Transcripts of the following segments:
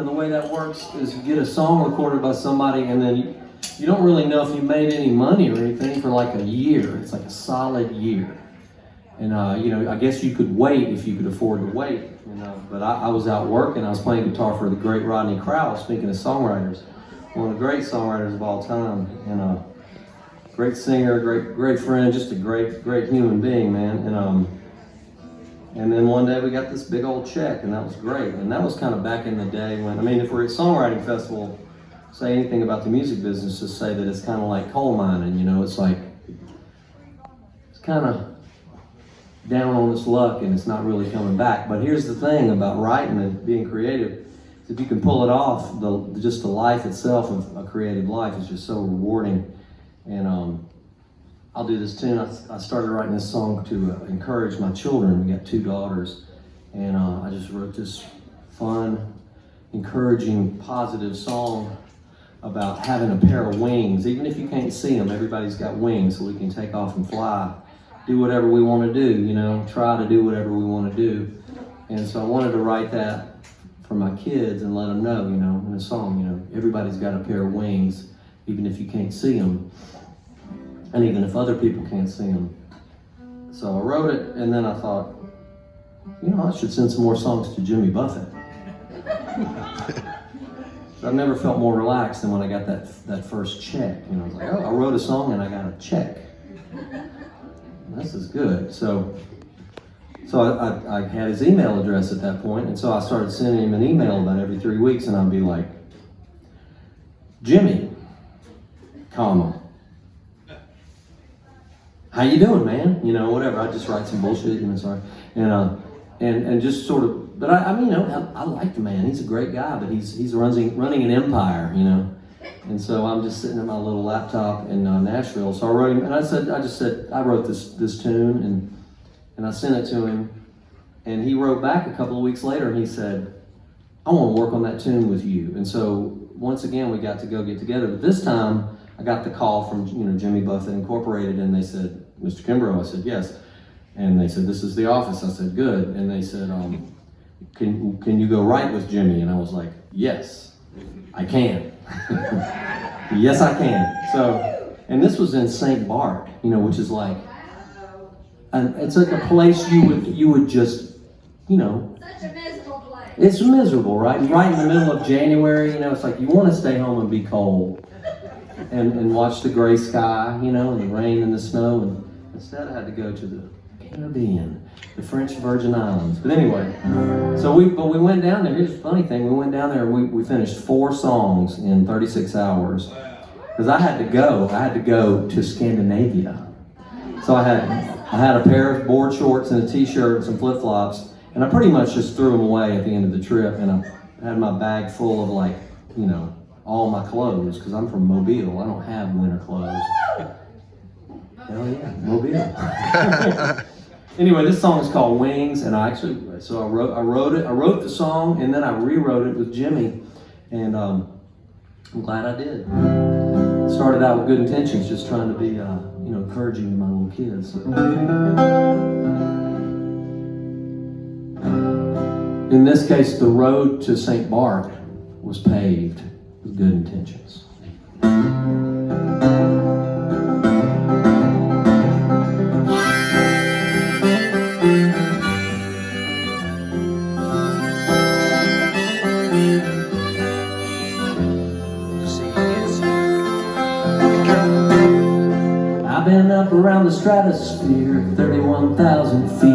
And the way that works is you get a song recorded by somebody, and then you don't really know if you made any money or anything for like a year. It's like a solid year. And I guess you could wait if you could afford to wait, But I was out working. I was playing guitar for the great Rodney Crowell, speaking of songwriters. One of the great songwriters of all time. And great singer, great friend, just a great human being, man. And then one day we got this big old check, and that was great. And that was kind of back in the day when, if we're at Songwriting Festival, say anything about the music business, just say that it's kind of like coal mining, it's like, it's kind of down on its luck and it's not really coming back. But here's the thing about writing and being creative, is if you can pull it off, just the life itself of a creative life is just so rewarding. And I'll do this tune. I started writing this song to encourage my children. We got 2 daughters, and I just wrote this fun, encouraging, positive song about having a pair of wings. Even if you can't see them, everybody's got wings, so we can take off and fly, do whatever we want to do, try to do whatever we want to do. And so I wanted to write that for my kids and let them know, in a song, everybody's got a pair of wings, even if you can't see them. And even if other people can't see them. So I wrote it, and then I thought, I should send some more songs to Jimmy Buffett. So I've never felt more relaxed than when I got that first check. I was like, I wrote a song and I got a check. This is good. So I had his email address at that point, and so I started sending him an email about every 3 weeks, and I'd be like, Jimmy, comma, how you doing, man? Whatever. I just write some bullshit, sorry. And just sort of, but I like the man. He's a great guy, but he's running an empire, And so I'm just sitting at my little laptop in Nashville. So I wrote him, and I wrote this tune, and I sent it to him, and he wrote back a couple of weeks later, and he said, I want to work on that tune with you. And so once again, we got to go get together, but this time I got the call from Jimmy Buffett Incorporated, and they said, Mr. Kimbrough. I said, yes. And they said, this is the office. I said, good. And they said, can you go write with Jimmy? And I was like, yes, I can. Yes, I can. So, and this was in St. Bart, which is like, and it's like a place you would just, Such a miserable place. It's miserable, right? Right in the middle of January, it's like you want to stay home and be cold. And watch the gray sky, and the rain and the snow. And instead I had to go to the Caribbean, the French Virgin Islands. But anyway, so we went down there. Here's the funny thing. We went down there and we finished 4 songs in 36 hours. Because I had to go to Scandinavia. So I had a pair of board shorts and a t-shirt and some flip-flops. And I pretty much just threw them away at the end of the trip. And I had my bag full of all my clothes, because I'm from Mobile. I don't have winter clothes. Hell yeah, Mobile. Anyway, this song is called Wings, and I wrote the song, and then I rewrote it with Jimmy, and I'm glad I did. Started out with good intentions, just trying to be, encouraging to my little kids. In this case, the road to St. Bart was paved with good intentions. I've been up around the stratosphere, 31,000 feet.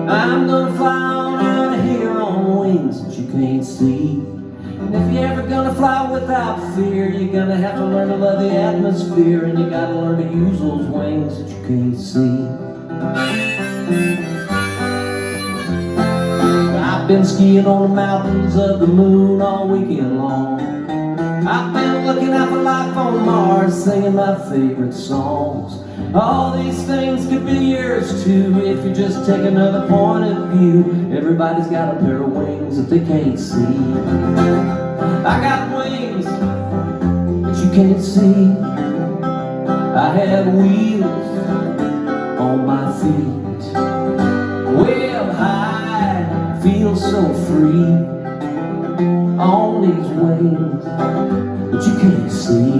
I'm gonna fly on out of here on wings that you can't see. And if you're ever gonna fly without fear, you're gonna have to learn to love the atmosphere, and you gotta learn to use those wings that you can't see. I've been skiing on the mountains of the moon all weekend long. I've been looking out for life on Mars, singing my favorite songs. All these things could be yours too, if you just take another point of view. Everybody's got a pair of wings that they can't see. I got wings that you can't see. I have wheels on my feet. Way up high, feel so free. on these wings that you can't see.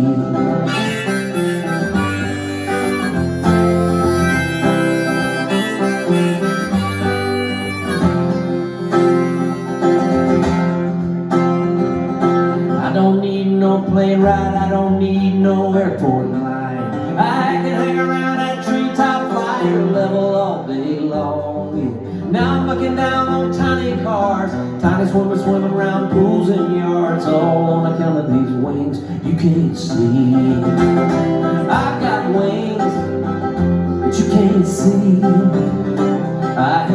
I don't need no plane ride, I don't need no airport line. I can hang around that treetop flyer level all day long. Yeah. Now I'm looking down on tiny cars, tiny swimmers swimming around pools and yards, all on account of these wings you can't see. I've got wings that you can't see. I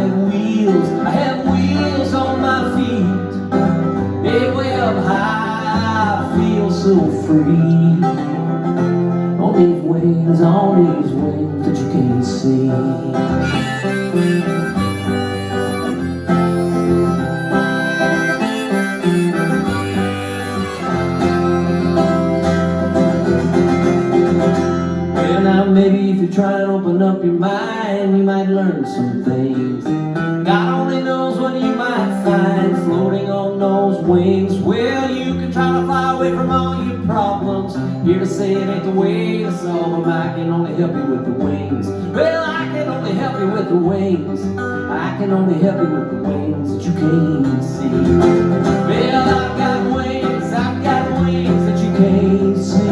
have wheels on my feet. They way up high, I feel so free. On these wings that you can't see. Well, now maybe if you try and open up your mind, you might learn some things. God only knows what you might find floating on those wings. Well, you can try to fly away from all your problems. Here to say it ain't the way to solve them. I can only help you with the wings. Well, I can only help you with the wings. I can only help you with the wings that you can't see. Well, I've got wings that you can't see.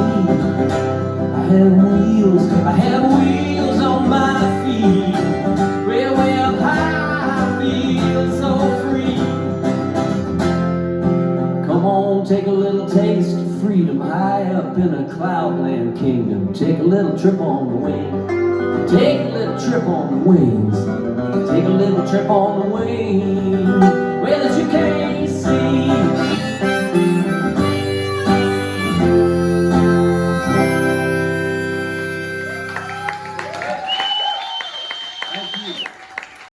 I have wheels on my feet. Well, way up high, I feel so free. Come on, take a little taste of freedom high up in a cloudland kingdom. Take a little trip on the wings. Take a little trip on the wings. Take a little trip on the wings.